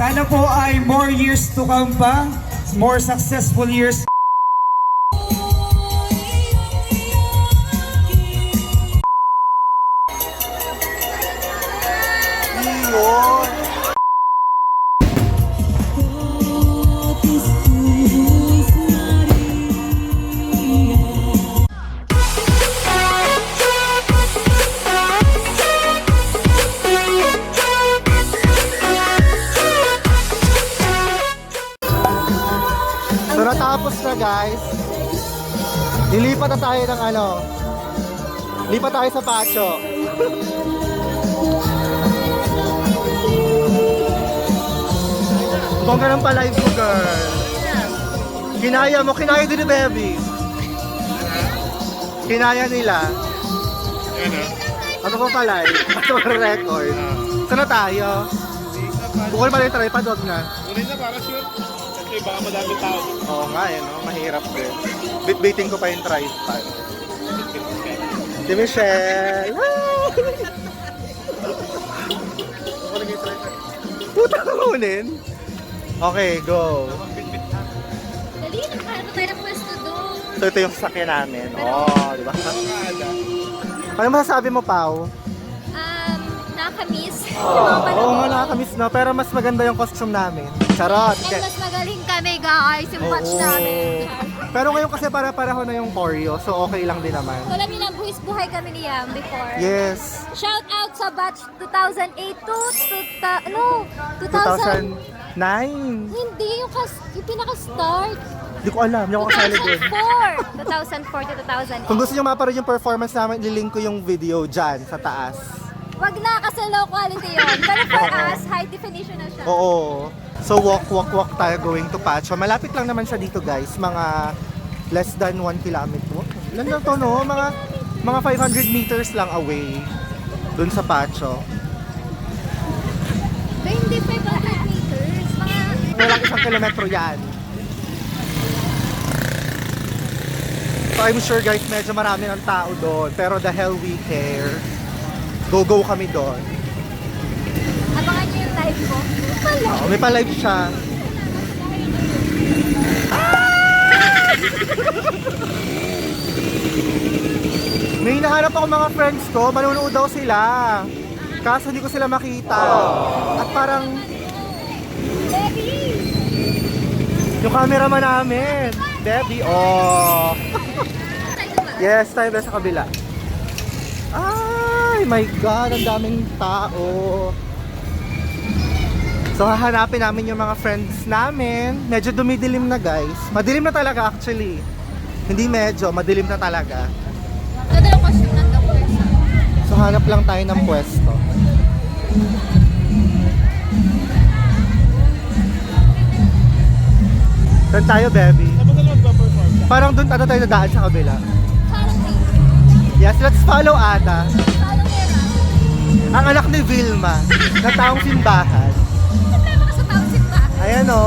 Sana po ay more years to come pa. More successful years. So natapos na guys. Lilipat na tayo ng ano. Lipat tayo sa Pacho. Kung ganun pa live ko girl. Kinaya mo, kinaya din ni baby. Kinaya nila. Ano pa pa live? Ano pa record? Saan na tayo? Bukol pa rin tripod, wag na. Unin na para sure. Kasi baka madami tao. Oo nga eh, no? Mahirap din. Bit-biting ko pa yung tripod. Si Michelle! Puta ka kunin! Okay, go! Dali, nakahanap tayo ng pwesto doon. So ito yung sasakyan namin. Oh, di ba? Ano masasabi mo, Pao? Nakakamiss. Oo nga, nakakamiss na. Pero mas maganda yung costume namin. Charot! And mas magaling kami guys, yung batch namin. Pero ngayon kasi para-pareho na yung choreo, so okay lang din naman. Alam niyo lang, buhay kami ni Yam before. Yes! Shout out sa batch 2008 to 2000. 2009! Hindi, yung pinaka-start. Hindi ko alam, hindi ako kasali din. 2004 to 2008. Kung gusto nyo maparoon yung performance namin, ililink ko yung video dyan sa taas. Wag na kasi low quality yun. Pero for us, high definition na siya. Oo. So walk tayo going to Pacho. Malapit lang naman siya dito guys. Mga less than 1 kilometer. Ilan lang to no? Mga 500 meters lang away. Dun sa Pacho. Pero hindi 500 meters. Walang 1 kilometro yan. So I'm sure guys, medyo marami ng tao doon. Pero the hell we care. Go kami doon. Abangan niyo yung live ko. Wala. Oo, may pa-live siya. May hinahanap ako mga friends ko, manunood daw sila. Kaso hindi ko sila makita. At parang yung cameraman namin, Debbie, oh. Yes, tayo ba sa kabila? Ay, my God, ang daming tao. So, hahanapin namin yung mga friends namin. Medyo dumidilim na, guys. Madilim na talaga, actually. Hindi medyo, madilim na talaga. Ganda yung costume ng doctor. So, hanap lang tayo ng pwesto. Saan tayo, baby? Parang doon tayo nadaan sa kabila. Yes, let's follow Ada. Ang anak ni Vilma, na taong simbahan. Problema ka sa taong simbahan. Ayan o,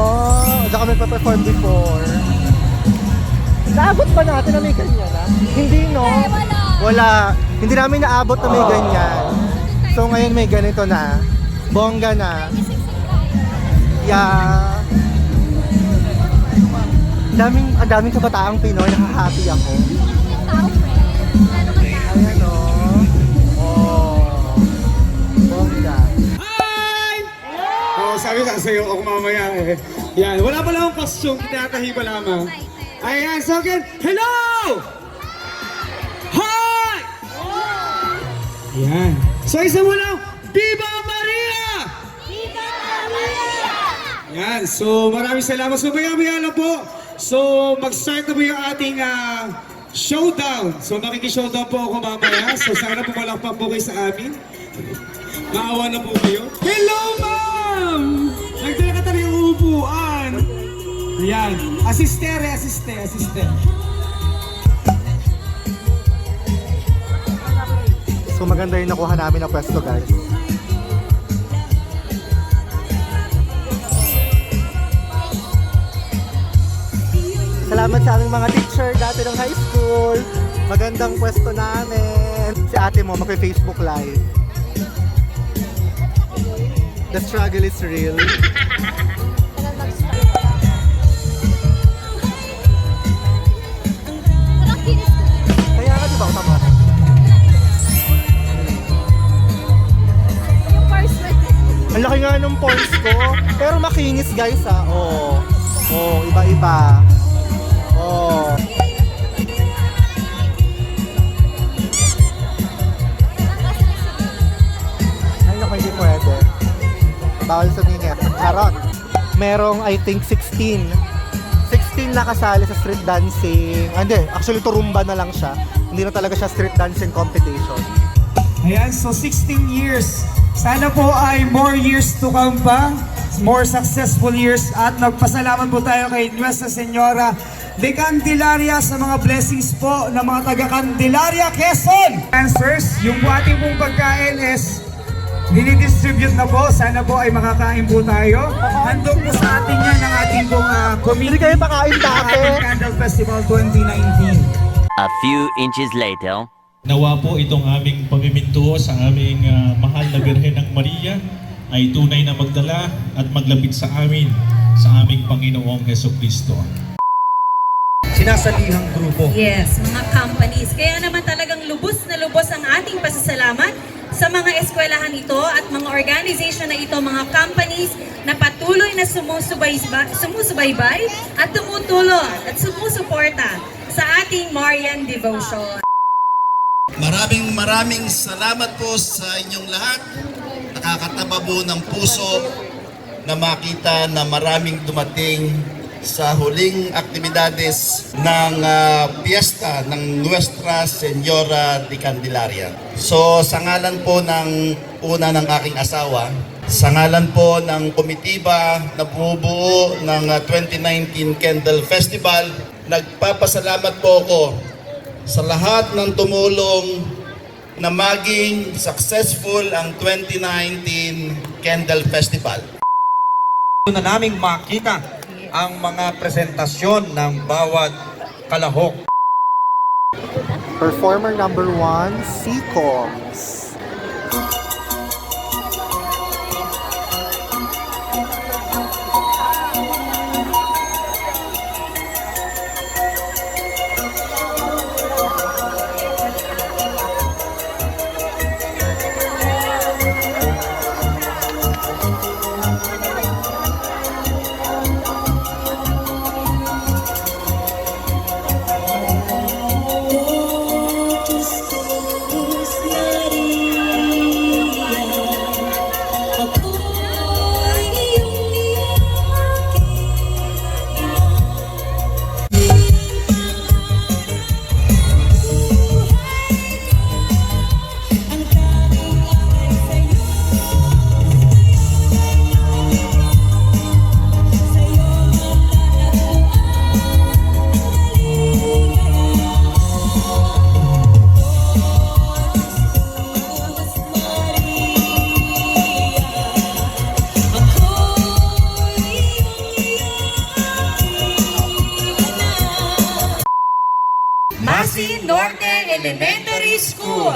diyan kami pa-perform before. Naabot ba natin na may ganyan ha? Hindi no? Wala. Hindi namin naabot na may ganyan. So ngayon may ganito na. Bongga na. Yeah. Ang daming kabataang Pinoy, nakaka-happy ako. Ayan o. Bongga. Hi! Oh, sabi ka sa'yo ako mamaya eh. Yan, wala pa lang costume, tinatahi pa lamang. Ayan, so again, hello! Hi! Ayan. So isa mo lang, Viva Maria! Viva Maria! Yan, so maraming salamat. So maya-maya lang po. So mag-start na po yung ating showdown. So makiki-showdown po ako mamaya. So sana pumalakpak po kayo sa amin. Maawa na po kayo. Hello, ma'am! Nagdala ka talaga ng upuan. Ayan. Asiste. So maganda yung nakuha namin na pwesto, guys. Salamat sa aming mga teacher dati ng high school. Magandang pwesto namin. Si ate mo magpe-Facebook live. The struggle is real. nga nung points ko. Pero makinis guys ha. Oh. Oh, iba-iba. Oh. Ay, naku, hindi pwede. Bawal sumingit. Charot. Merong, I think, 16 na kasali sa street dancing. Hindi, actually, turumba na lang siya. Hindi na talaga siya street dancing competition. Ayan, so 16 years. Sana po ay more years to come pa. More successful years. At nagpasalamat po tayo kay Nuestra Señora de Candelaria sa mga blessings po ng mga taga Candelaria, Quezon. Answers, yung po ating pong pagkain is dinidistribute na po. Sana po ay makakain po tayo. Handog po sa atin yan ng ating pong committee. Hindi kayo pakain dati. Ating Candle Festival 2019. A few inches later. Nawa po itong aming pamiminto sa aming mahal na Birhen ng Maria ay tunay na magdala at maglapit sa amin sa aming Panginoong Hesukristo. Sinasalihang grupo. Yes, mga companies. Kaya naman talagang lubos na lubos ang ating pasasalamat sa mga eskwelahan ito at mga organization na ito, mga companies na patuloy na sumusubaybay at tumutulong at sumusuporta sa ating Marian Devotion. Maraming salamat po sa inyong lahat. Nakakataba po ng puso na makita na maraming dumating sa huling aktibidades ng piyesta ng Nuestra Señora de Candelaria. So sa ngalan po ng una ng aking asawa, sa ngalan po ng komitiba na bumubuo ng 2019 Candle Festival, nagpapasalamat po ako sa lahat ng tumulong na maging successful ang 2019 Candle Festival. Na naming makita ang mga presentasyon ng bawat kalahok. Performer number 1, Seacoms. Norte Elementary School.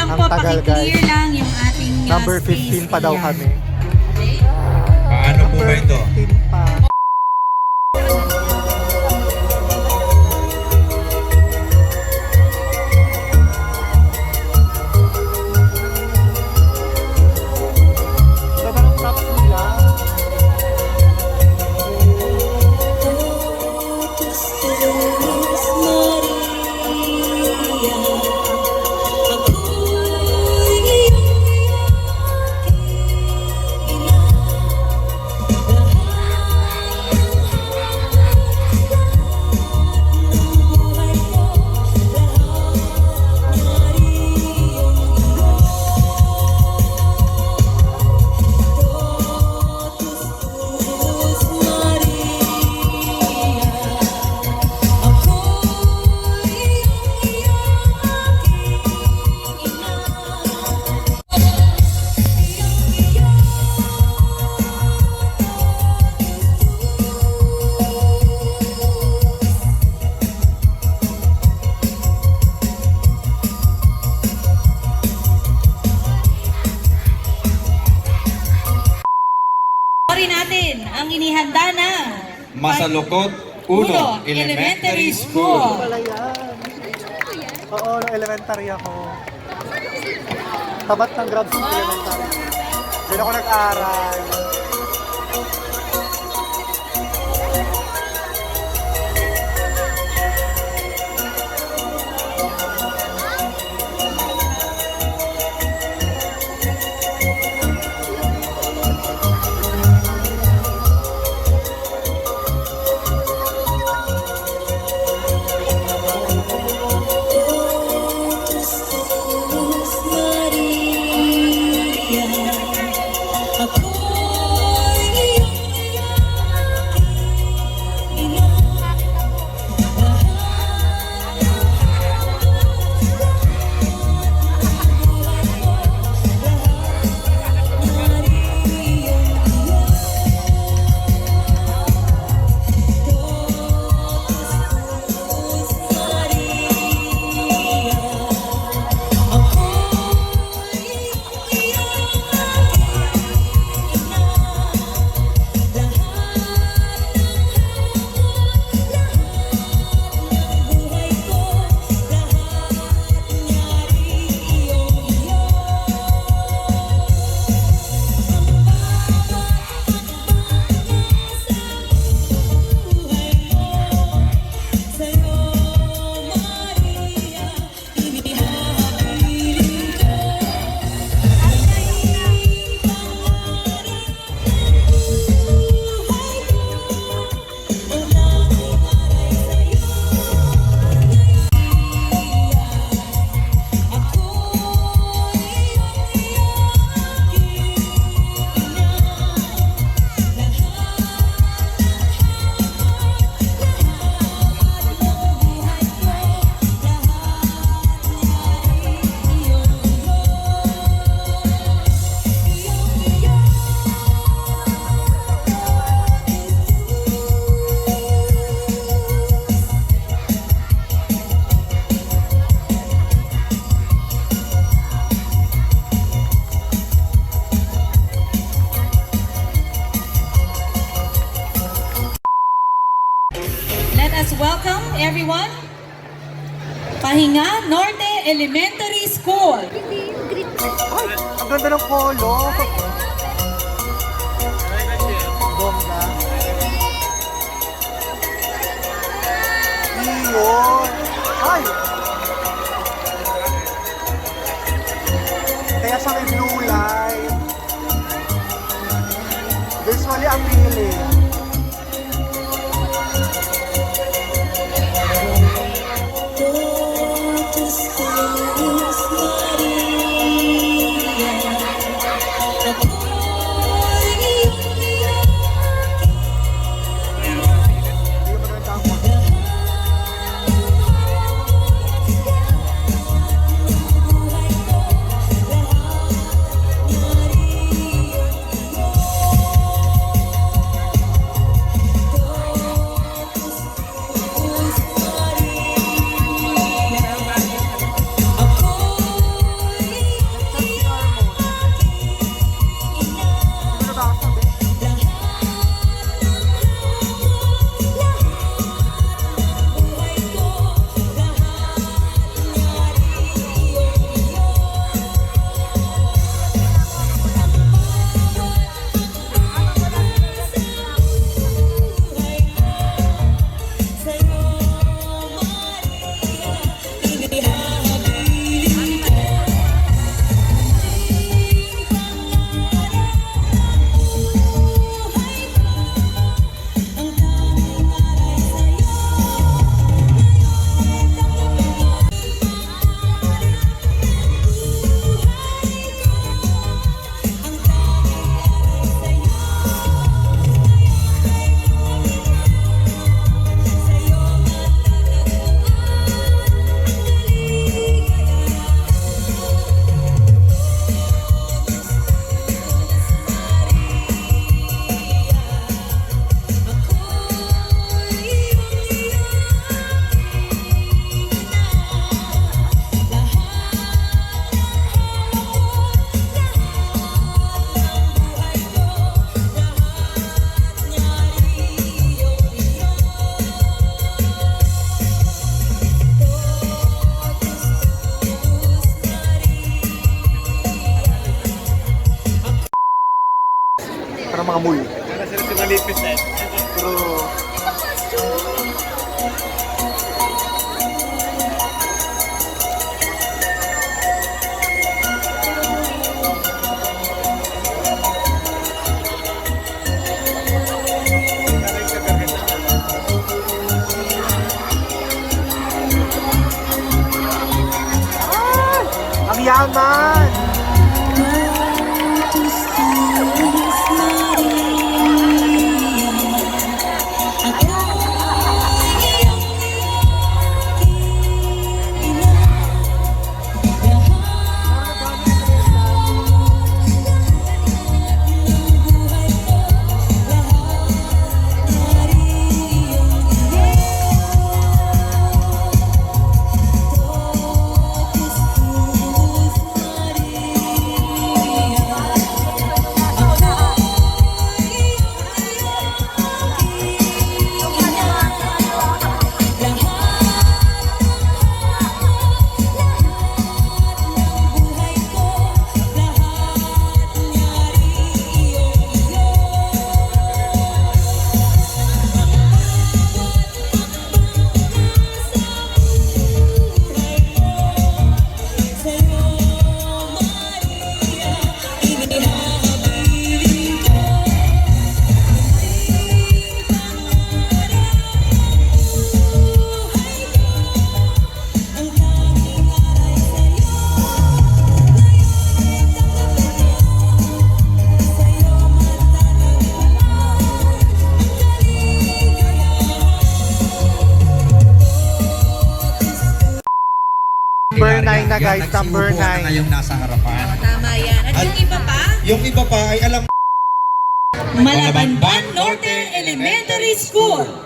lang Ang po, tagal, paki-clear guys. lang yung ating Number space. 15 pa daw Ayan. kami. Okay? Paano po ba ito? 15 pa. Sobrang props nila. Sorry natin ang inihanda na Masalukot 1 Elementary School. Wala yan. Oo, nung elementary ako. Tabat ng grabs ng elementary. Doon ako nag-aral. Let us welcome everyone. Pahinga Norte Elementary School. Ay, ang ganda ng kolo. Bongga. Iyon. Ay! Kaya siya may blue light. Visually appealing. mga mall. Kaya sila si Malipis eh. True. Ang yaman! Number 9 na guys, number 9. Na ngayong nasa harapan. Tama yan. At yung iba pa, Yung iba pa ay alam Malabamban Northern Elementary School.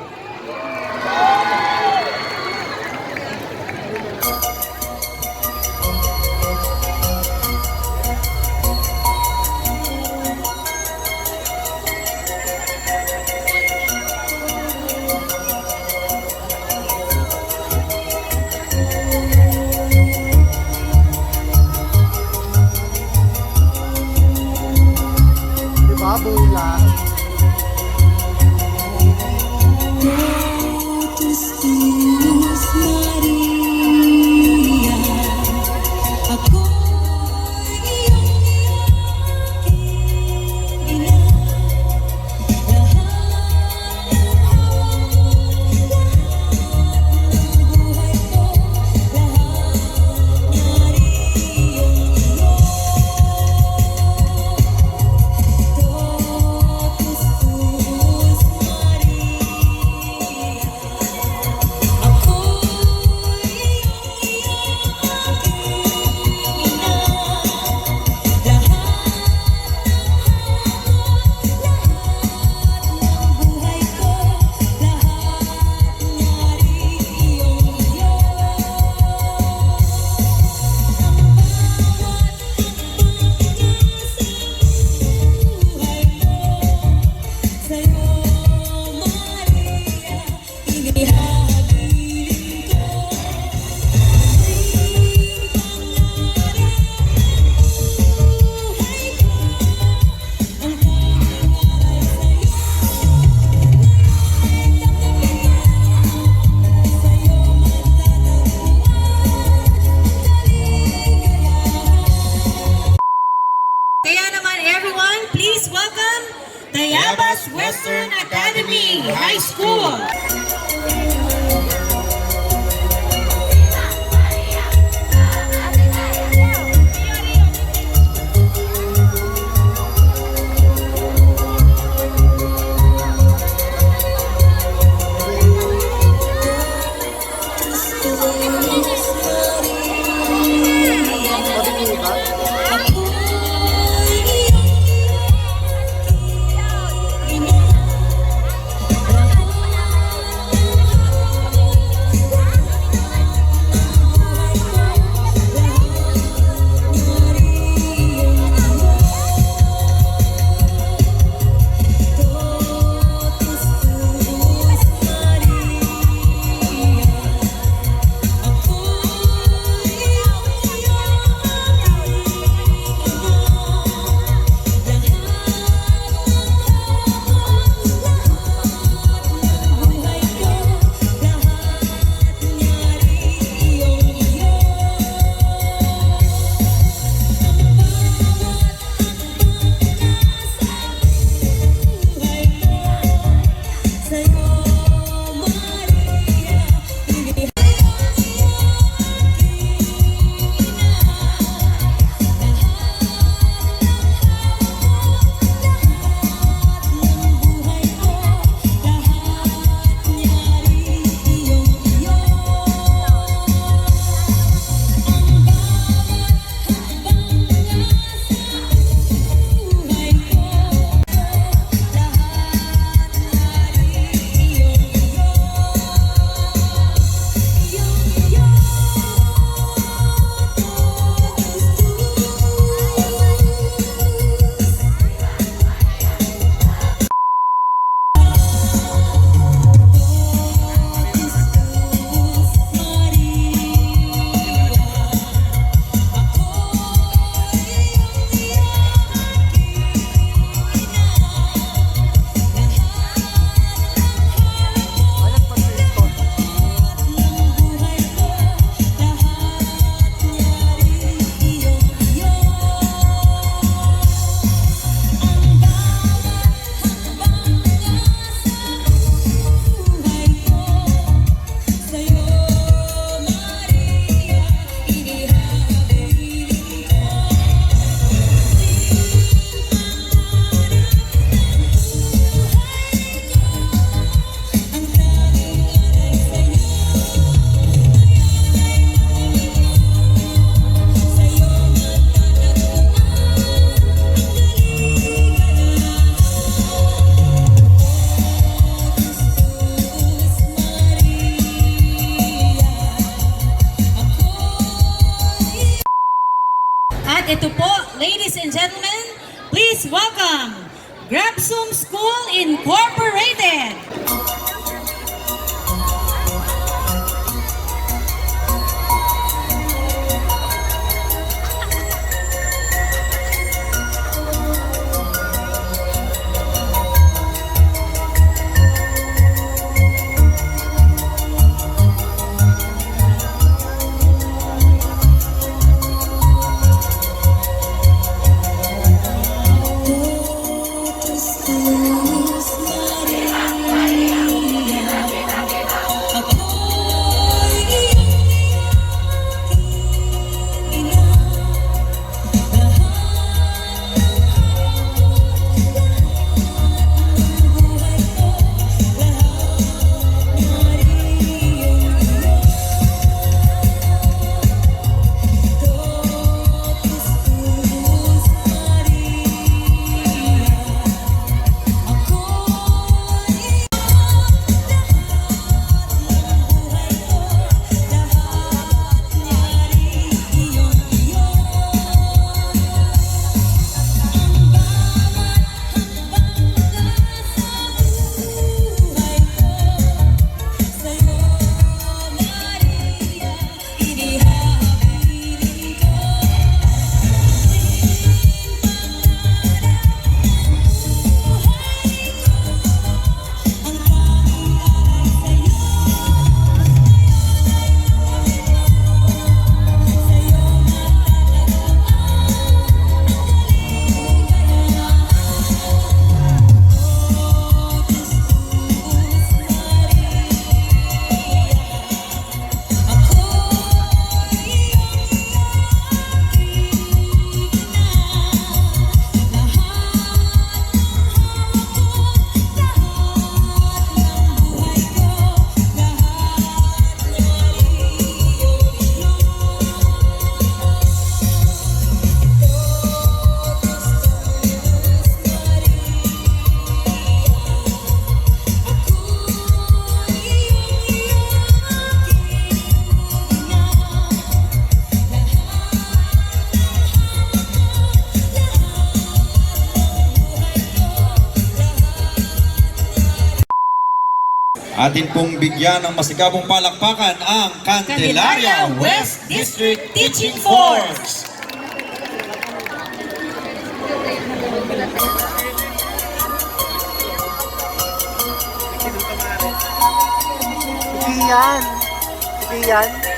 Diba, Bula? To ito po, ladies and gentlemen, please welcome Grabsum School Incorporated. Atin pong bigyan ng masigabong palakpakan ang Candelaria West District Teaching Force. Iyan. Iyan.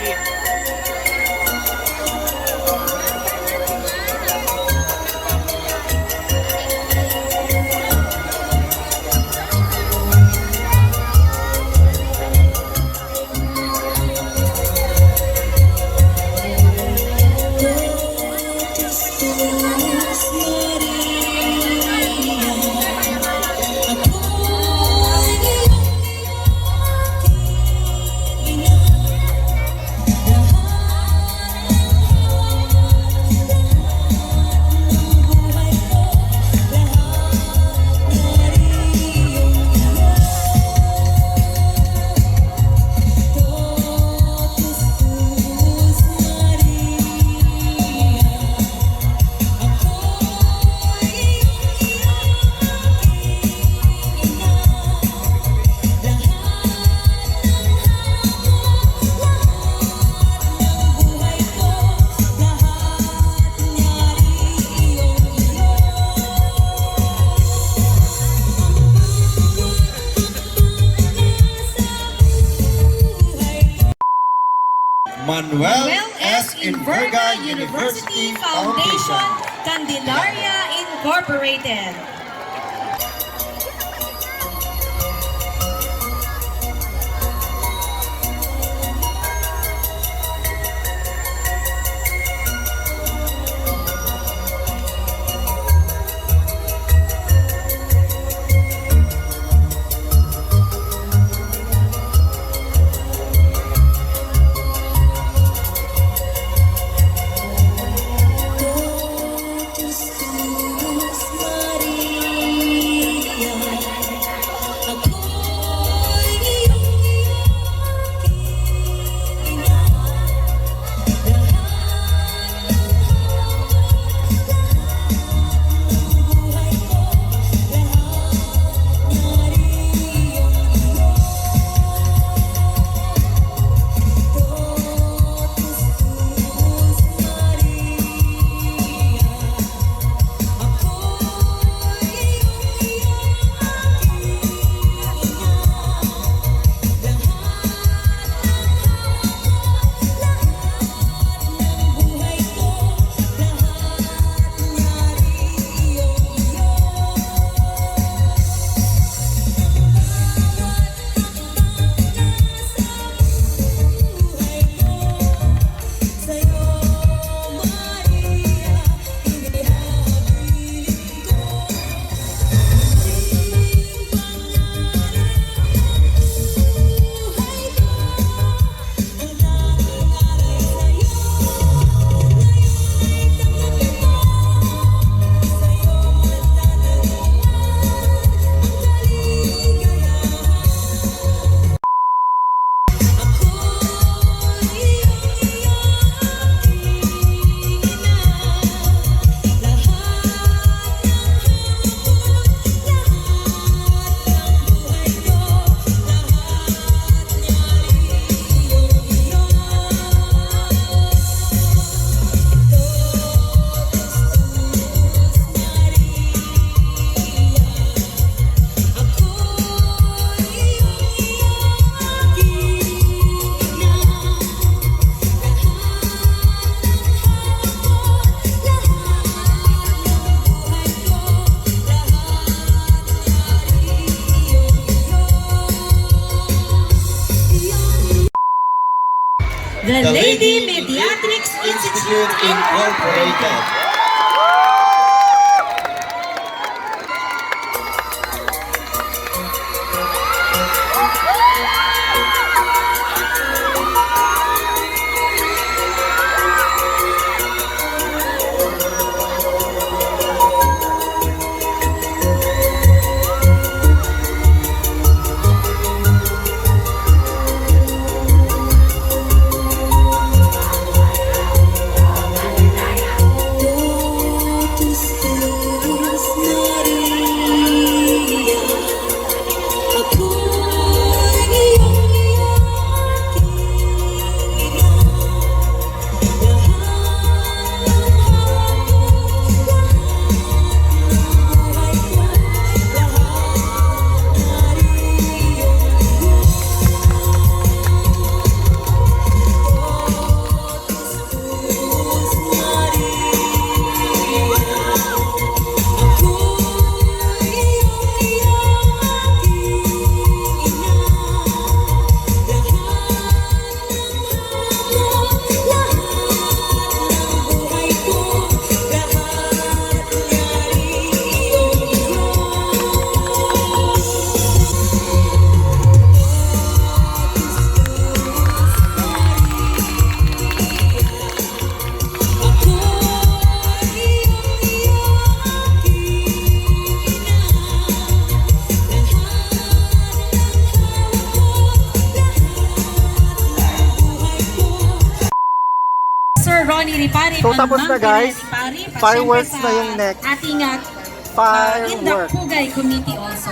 Manuel S. Inverga University Foundation, Candelaria Incorporated. The Lady Mediatrix Institute Incorporated. Sir Ronnie Ripari. So, tapos na, guys. Ripari, Fireworks na yung next. Ating Fireworks. Indang Pugay Committee also.